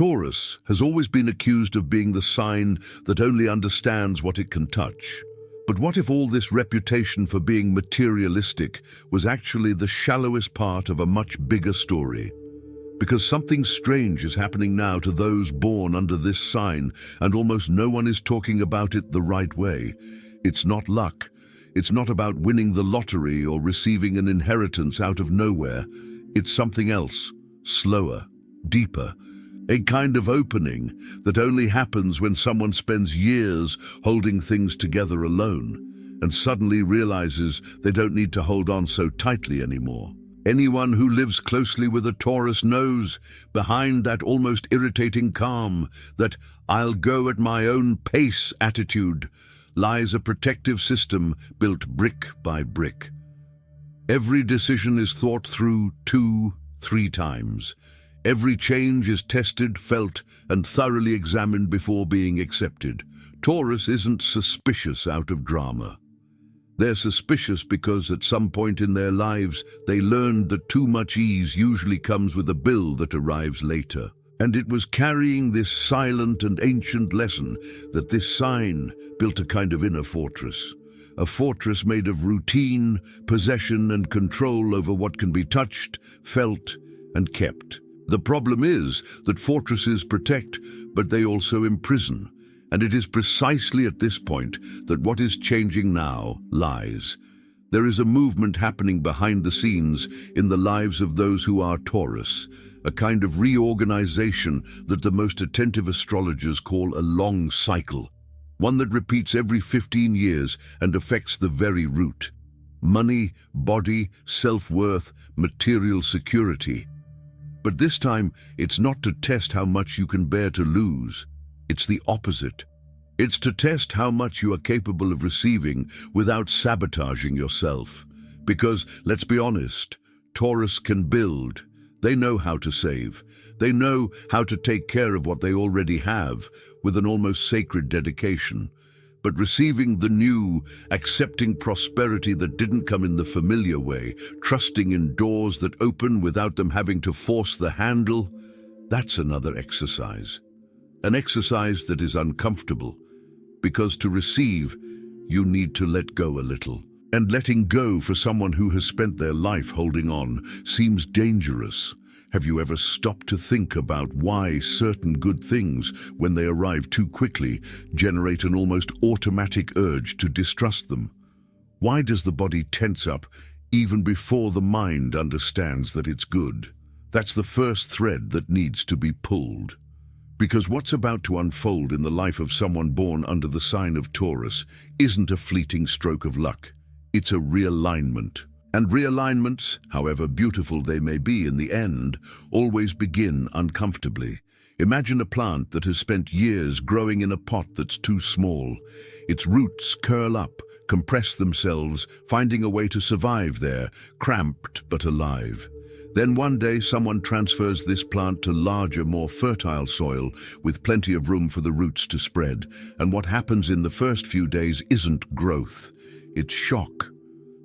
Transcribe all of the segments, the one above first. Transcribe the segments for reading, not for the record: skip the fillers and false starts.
Taurus has always been accused of being the sign that only understands what it can touch. But what if all this reputation for being materialistic was actually the shallowest part of a much bigger story? Because something strange is happening now to those born under this sign, and almost no one is talking about it the right way. It's not luck. It's not about winning the lottery or receiving an inheritance out of nowhere. It's something else, slower, deeper. A kind of opening that only happens when someone spends years holding things together alone and suddenly realizes they don't need to hold on so tightly anymore. Anyone who lives closely with a Taurus knows behind that almost irritating calm, that "I'll go at my own pace" attitude, lies a protective system built brick by brick. Every decision is thought through 2-3 times. Every change is tested, felt, and thoroughly examined before being accepted. Taurus isn't suspicious out of drama. They're suspicious because at some point in their lives they learned that too much ease usually comes with a bill that arrives later. And it was carrying this silent and ancient lesson that this sign built a kind of inner fortress. A fortress made of routine, possession, and control over what can be touched, felt, and kept. The problem is that fortresses protect, but they also imprison. And it is precisely at this point that what is changing now lies. There is a movement happening behind the scenes in the lives of those who are Taurus, a kind of reorganization that the most attentive astrologers call a long cycle, one that repeats every 15 years and affects the very root. Money, body, self-worth, material security. But this time, it's not to test how much you can bear to lose. It's the opposite. It's to test how much you are capable of receiving without sabotaging yourself. Because, let's be honest, Taurus can build. They know how to save. They know how to take care of what they already have with an almost sacred dedication. But receiving the new, accepting prosperity that didn't come in the familiar way, trusting in doors that open without them having to force the handle, that's another exercise. An exercise that is uncomfortable, because to receive, you need to let go a little. And letting go for someone who has spent their life holding on seems dangerous. Have you ever stopped to think about why certain good things, when they arrive too quickly, generate an almost automatic urge to distrust them? Why does the body tense up even before the mind understands that it's good? That's the first thread that needs to be pulled. Because what's about to unfold in the life of someone born under the sign of Taurus isn't a fleeting stroke of luck. It's a realignment. And realignments, however beautiful they may be in the end, always begin uncomfortably. Imagine a plant that has spent years growing in a pot that's too small. Its roots curl up, compress themselves, finding a way to survive there, cramped but alive. Then one day someone transfers this plant to larger, more fertile soil with plenty of room for the roots to spread. And what happens in the first few days isn't growth, it's shock.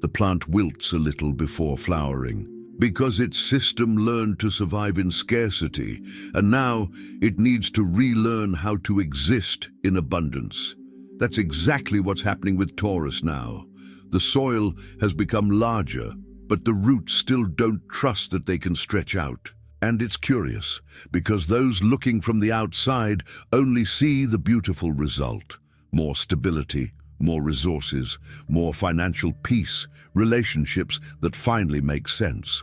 The plant wilts a little before flowering, because its system learned to survive in scarcity, and now it needs to relearn how to exist in abundance. That's exactly what's happening with Taurus now. The soil has become larger, but the roots still don't trust that they can stretch out. And it's curious, because those looking from the outside only see the beautiful result: more stability, more resources, more financial peace, relationships that finally make sense.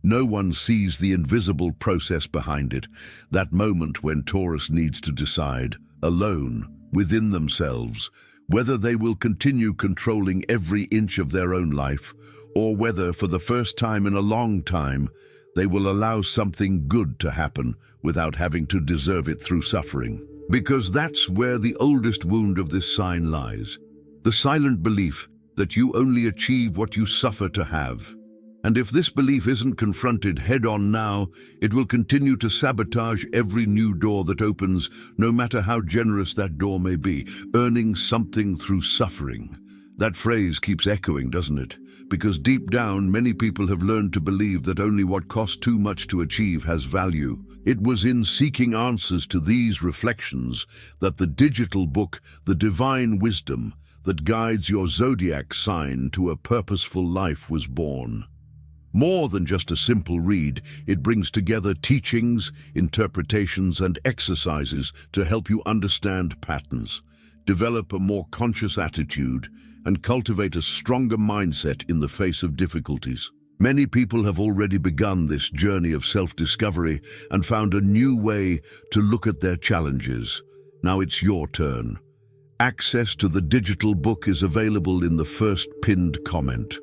No one sees the invisible process behind it, that moment when Taurus needs to decide, alone, within themselves, whether they will continue controlling every inch of their own life, or whether, for the first time in a long time, they will allow something good to happen without having to deserve it through suffering. Because that's where the oldest wound of this sign lies. The silent belief that you only achieve what you suffer to have. And if this belief isn't confronted head-on now, it will continue to sabotage every new door that opens, no matter how generous that door may be, earning something through suffering. That phrase keeps echoing, doesn't it? Because deep down, many people have learned to believe that only what costs too much to achieve has value. It was in seeking answers to these reflections that the digital book, The Divine Wisdom, that guides your zodiac sign to a purposeful life was born. More than just a simple read, it brings together teachings, interpretations, and exercises to help you understand patterns, develop a more conscious attitude, and cultivate a stronger mindset in the face of difficulties. Many people have already begun this journey of self-discovery and found a new way to look at their challenges. Now it's your turn. Access to the digital book is available in the first pinned comment.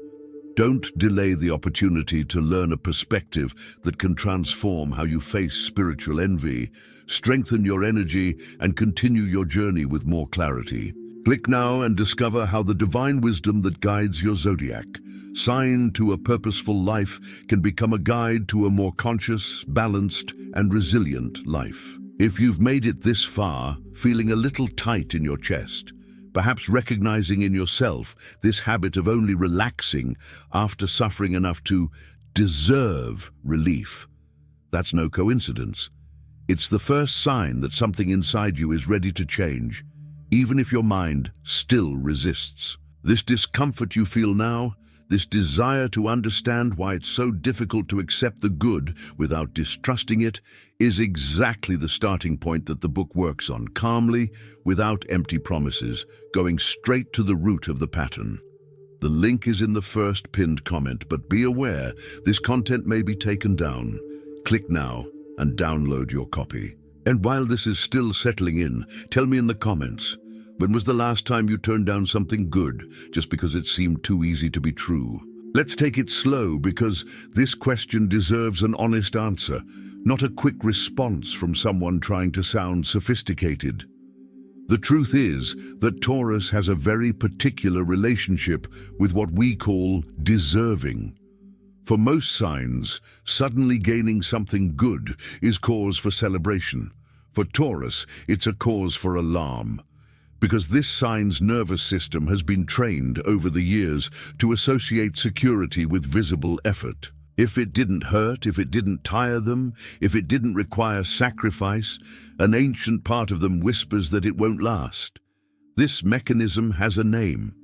Don't delay the opportunity to learn a perspective that can transform how you face spiritual envy, strengthen your energy, and continue your journey with more clarity. Click now and discover how the divine wisdom that guides your zodiac sign to a purposeful life can become a guide to a more conscious, balanced, and resilient life. If you've made it this far, feeling a little tight in your chest, perhaps recognizing in yourself this habit of only relaxing after suffering enough to deserve relief, that's no coincidence. It's the first sign that something inside you is ready to change, even if your mind still resists. This discomfort you feel now, this desire to understand why it's so difficult to accept the good without distrusting it, is exactly the starting point that the book works on, calmly, without empty promises, going straight to the root of the pattern. The link is in the first pinned comment, but be aware, this content may be taken down. Click now and download your copy. And while this is still settling in, tell me in the comments, when was the last time you turned down something good just because it seemed too easy to be true? Let's take it slow, because this question deserves an honest answer, not a quick response from someone trying to sound sophisticated. The truth is that Taurus has a very particular relationship with what we call deserving. For most signs, suddenly gaining something good is cause for celebration. For Taurus, it's a cause for alarm, because this sign's nervous system has been trained over the years to associate security with visible effort. If it didn't hurt, if it didn't tire them, if it didn't require sacrifice, an ancient part of them whispers that it won't last. This mechanism has a name.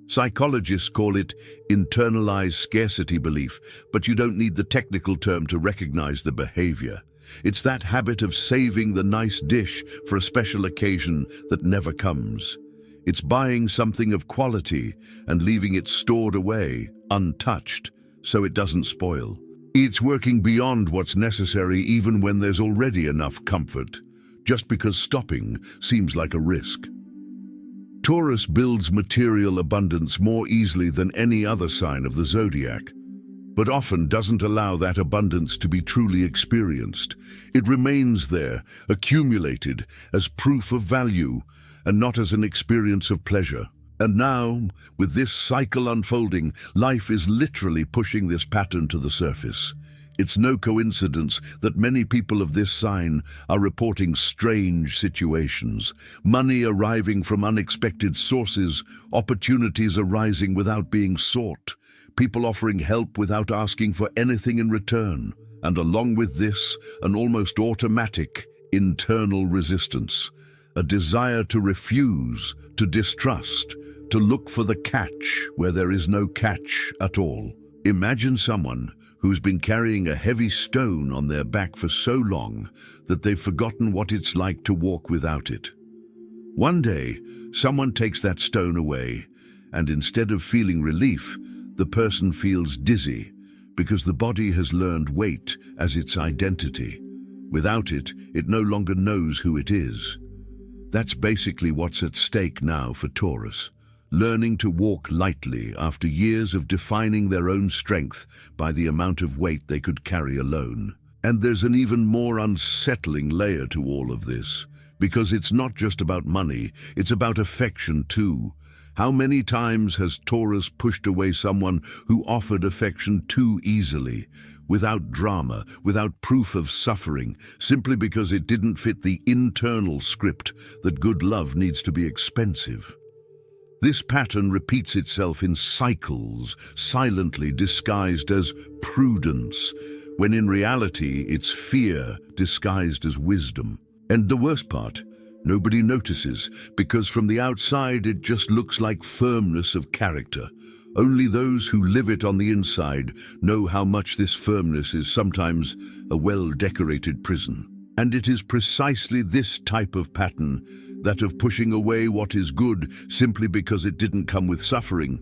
Psychologists call it internalized scarcity belief, but you don't need the technical term to recognize the behavior. It's that habit of saving the nice dish for a special occasion that never comes. It's buying something of quality and leaving it stored away, untouched, so it doesn't spoil. It's working beyond what's necessary even when there's already enough comfort, just because stopping seems like a risk. Taurus builds material abundance more easily than any other sign of the zodiac, but often doesn't allow that abundance to be truly experienced. It remains there, accumulated, as proof of value, and not as an experience of pleasure. And now, with this cycle unfolding, life is literally pushing this pattern to the surface. It's no coincidence that many people of this sign are reporting strange situations, money arriving from unexpected sources, opportunities arising without being sought, people offering help without asking for anything in return, and along with this, an almost automatic internal resistance, a desire to refuse, to distrust, to look for the catch where there is no catch at all. Imagine someone who's been carrying a heavy stone on their back for so long that they've forgotten what it's like to walk without it. One day, someone takes that stone away, and instead of feeling relief, the person feels dizzy because the body has learned weight as its identity. Without it, it no longer knows who it is. That's basically what's at stake now for Taurus, learning to walk lightly after years of defining their own strength by the amount of weight they could carry alone. And there's an even more unsettling layer to all of this, because it's not just about money, it's about affection too. How many times has Taurus pushed away someone who offered affection too easily, without drama, without proof of suffering, simply because it didn't fit the internal script that good love needs to be expensive? This pattern repeats itself in cycles, silently disguised as prudence, when in reality it's fear disguised as wisdom. And the worst part, nobody notices, because from the outside it just looks like firmness of character. Only those who live it on the inside know how much this firmness is sometimes a well-decorated prison. And it is precisely this type of pattern, that of pushing away what is good simply because it didn't come with suffering,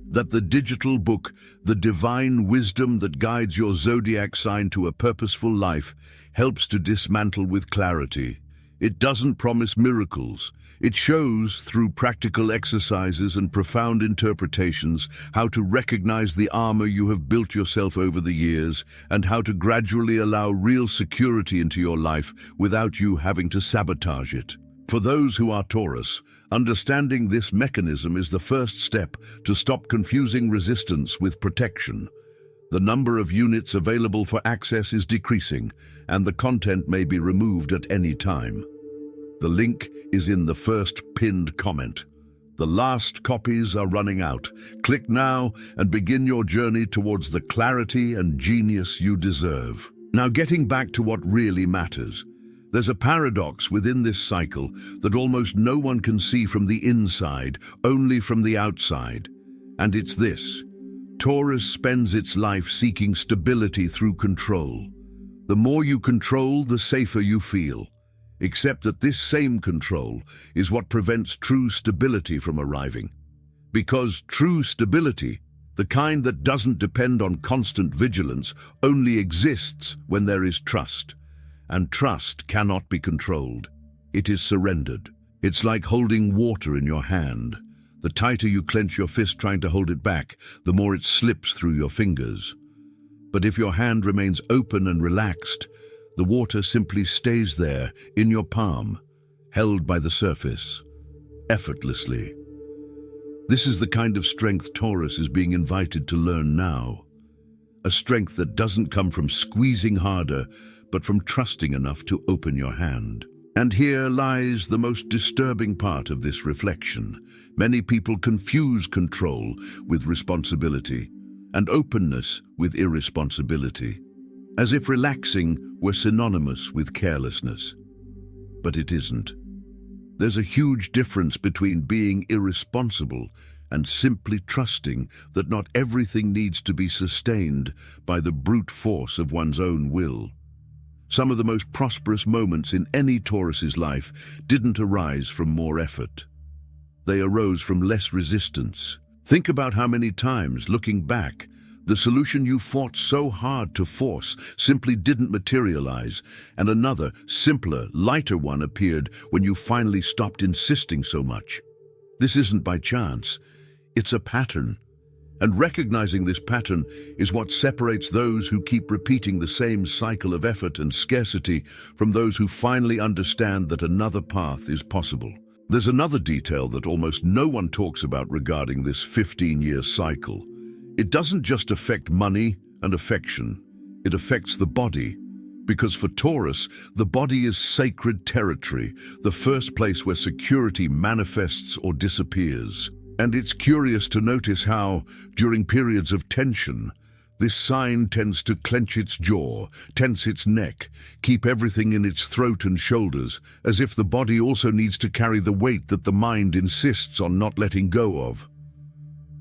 that the digital book, The Divine Wisdom That Guides Your Zodiac Sign to a Purposeful Life, helps to dismantle with clarity. It doesn't promise miracles. It shows, through practical exercises and profound interpretations, how to recognize the armor you have built yourself over the years and how to gradually allow real security into your life without you having to sabotage it. For those who are Taurus, understanding this mechanism is the first step to stop confusing resistance with protection. The number of units available for access is decreasing, and the content may be removed at any time. The link is in the first pinned comment. The last copies are running out. Click now and begin your journey towards the clarity and genius you deserve. Now, getting back to what really matters. There's a paradox within this cycle that almost no one can see from the inside, only from the outside. And it's this: Taurus spends its life seeking stability through control. The more you control, the safer you feel. Except that this same control is what prevents true stability from arriving. Because true stability, the kind that doesn't depend on constant vigilance, only exists when there is trust. And trust cannot be controlled. It is surrendered. It's like holding water in your hand. The tighter you clench your fist trying to hold it back, the more it slips through your fingers. But if your hand remains open and relaxed, the water simply stays there, in your palm, held by the surface, effortlessly. This is the kind of strength Taurus is being invited to learn now. A strength that doesn't come from squeezing harder, but from trusting enough to open your hand. And here lies the most disturbing part of this reflection. Many people confuse control with responsibility, and openness with irresponsibility, as if relaxing were synonymous with carelessness. But it isn't. There's a huge difference between being irresponsible and simply trusting that not everything needs to be sustained by the brute force of one's own will. Some of the most prosperous moments in any Taurus's life didn't arise from more effort. They arose from less resistance. Think about how many times, looking back, the solution you fought so hard to force simply didn't materialize, and another, simpler, lighter one appeared when you finally stopped insisting so much. This isn't by chance. It's a pattern. And recognizing this pattern is what separates those who keep repeating the same cycle of effort and scarcity from those who finally understand that another path is possible. There's another detail that almost no one talks about regarding this 15-year cycle. It doesn't just affect money and affection, it affects the body. Because for Taurus, the body is sacred territory, the first place where security manifests or disappears. And it's curious to notice how, during periods of tension, this sign tends to clench its jaw, tense its neck, keep everything in its throat and shoulders, as if the body also needs to carry the weight that the mind insists on not letting go of.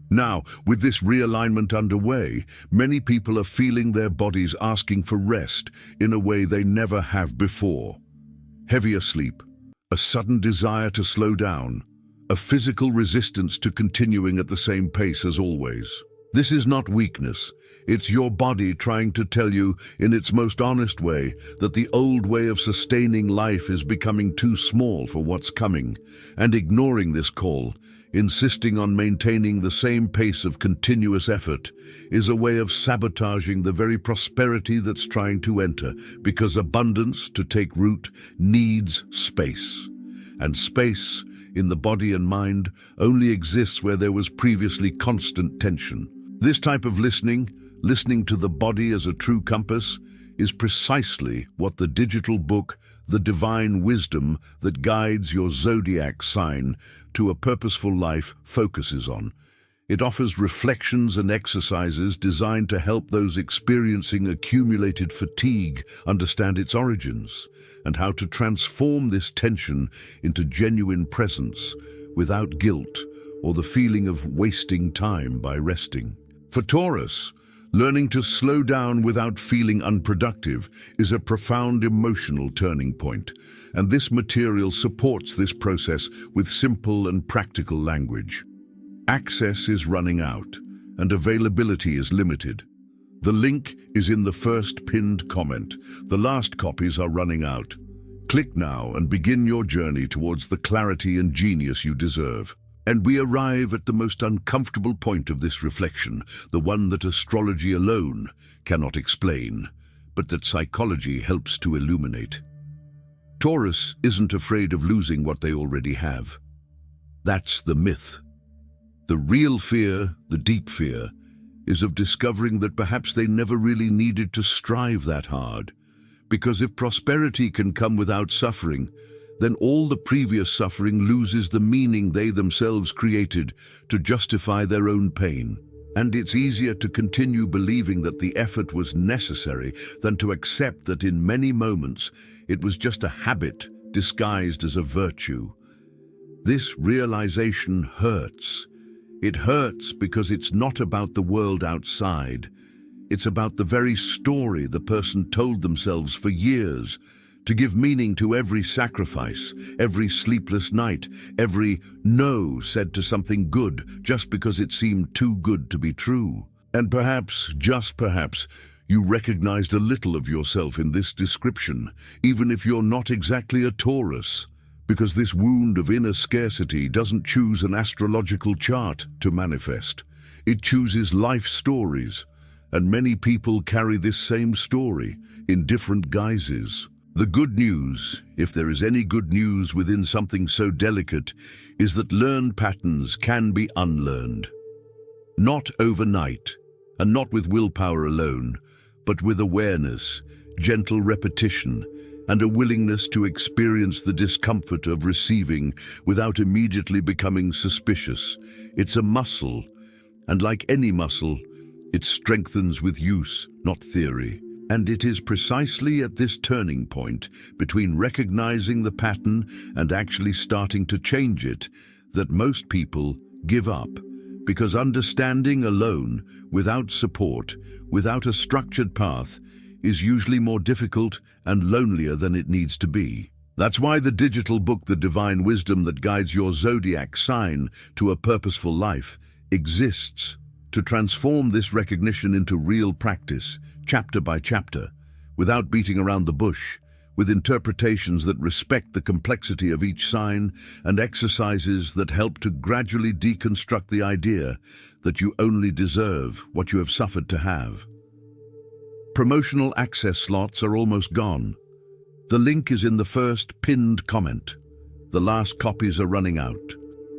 Now, with this realignment underway, many people are feeling their bodies asking for rest in a way they never have before. Heavier sleep, a sudden desire to slow down, a physical resistance to continuing at the same pace as always. This is not weakness. It's your body trying to tell you, in its most honest way, that the old way of sustaining life is becoming too small for what's coming. And ignoring this call, insisting on maintaining the same pace of continuous effort, is a way of sabotaging the very prosperity that's trying to enter, because abundance, to take root, needs space. And space, in the body and mind, only exists where there was previously constant tension. This type of listening to the body as a true compass, is precisely what the digital book, The Divine Wisdom That Guides Your Zodiac Sign to a Purposeful Life, focuses on. It offers reflections and exercises designed to help those experiencing accumulated fatigue understand its origins and how to transform this tension into genuine presence without guilt or the feeling of wasting time by resting. For Taurus, learning to slow down without feeling unproductive is a profound emotional turning point, and this material supports this process with simple and practical language. Access is running out, and availability is limited. The link is in the first pinned comment. The last copies are running out. Click now and begin your journey towards the clarity and genius you deserve. And we arrive at the most uncomfortable point of this reflection, the one that astrology alone cannot explain, but that psychology helps to illuminate. Taurus isn't afraid of losing what they already have. That's the myth. The real fear, the deep fear, is of discovering that perhaps they never really needed to strive that hard. Because if prosperity can come without suffering, then all the previous suffering loses the meaning they themselves created to justify their own pain. And it's easier to continue believing that the effort was necessary than to accept that in many moments it was just a habit disguised as a virtue. This realization hurts. It hurts because it's not about the world outside. It's about the very story the person told themselves for years, to give meaning to every sacrifice, every sleepless night, every no said to something good just because it seemed too good to be true. And perhaps, just perhaps, you recognized a little of yourself in this description, even if you're not exactly a Taurus. Because this wound of inner scarcity doesn't choose an astrological chart to manifest. It chooses life stories, and many people carry this same story in different guises. The good news, if there is any good news within something so delicate, is that learned patterns can be unlearned. Not overnight, and not with willpower alone, but with awareness, gentle repetition, and a willingness to experience the discomfort of receiving without immediately becoming suspicious. It's a muscle, and like any muscle, it strengthens with use, not theory. And it is precisely at this turning point between recognizing the pattern and actually starting to change it that most people give up, because understanding alone, without support, without a structured path, is usually more difficult and lonelier than it needs to be. That's why the digital book, The Divine Wisdom That Guides Your Zodiac Sign to a Purposeful Life, exists to transform this recognition into real practice, chapter by chapter, without beating around the bush, with interpretations that respect the complexity of each sign and exercises that help to gradually deconstruct the idea that you only deserve what you have suffered to have. Promotional access slots are almost gone. The link is in the first pinned comment. The last copies are running out.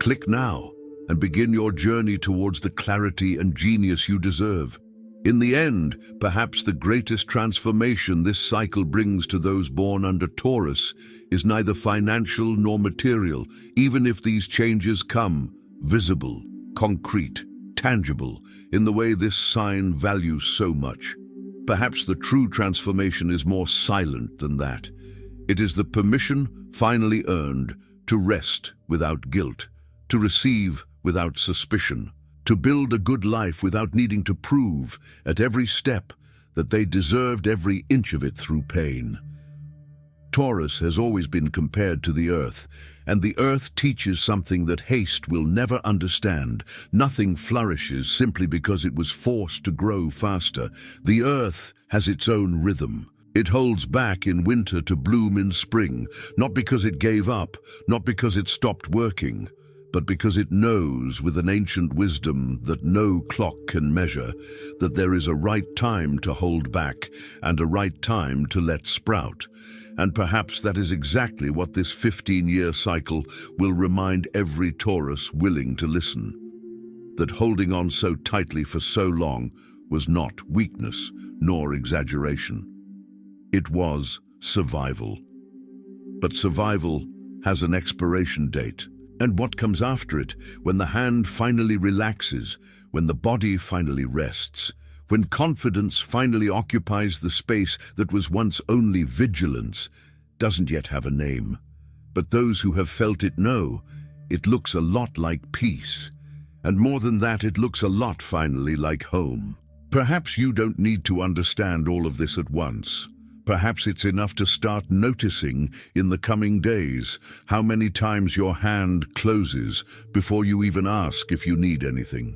Click now and begin your journey towards the clarity and genius you deserve. In the end, perhaps the greatest transformation this cycle brings to those born under Taurus is neither financial nor material, even if these changes come visible, concrete, tangible, in the way this sign values so much. Perhaps the true transformation is more silent than that. It is the permission finally earned to rest without guilt, to receive without suspicion, to build a good life without needing to prove at every step that they deserved every inch of it through pain. Taurus has always been compared to the earth, and the earth teaches something that haste will never understand. Nothing flourishes simply because it was forced to grow faster. The earth has its own rhythm. It holds back in winter to bloom in spring, not because it gave up, not because it stopped working, but because it knows with an ancient wisdom that no clock can measure, that there is a right time to hold back and a right time to let sprout. And perhaps that is exactly what this 15-year cycle will remind every Taurus willing to listen. That holding on so tightly for so long was not weakness nor exaggeration. It was survival. But survival has an expiration date. And what comes after it, when the hand finally relaxes, when the body finally rests, when confidence finally occupies the space that was once only vigilance, doesn't yet have a name. But those who have felt it know, it looks a lot like peace. And more than that, it looks a lot finally like home. Perhaps you don't need to understand all of this at once. Perhaps it's enough to start noticing in the coming days how many times your hand closes before you even ask if you need anything.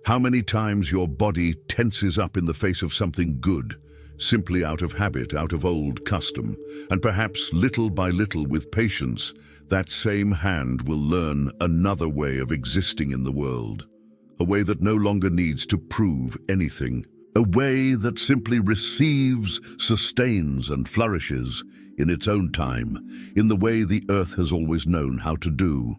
How many times your body tenses up in the face of something good, simply out of habit, out of old custom. And perhaps little by little, with patience, that same hand will learn another way of existing in the world. A way that no longer needs to prove anything. A way that simply receives, sustains, and flourishes in its own time, in the way the earth has always known how to do.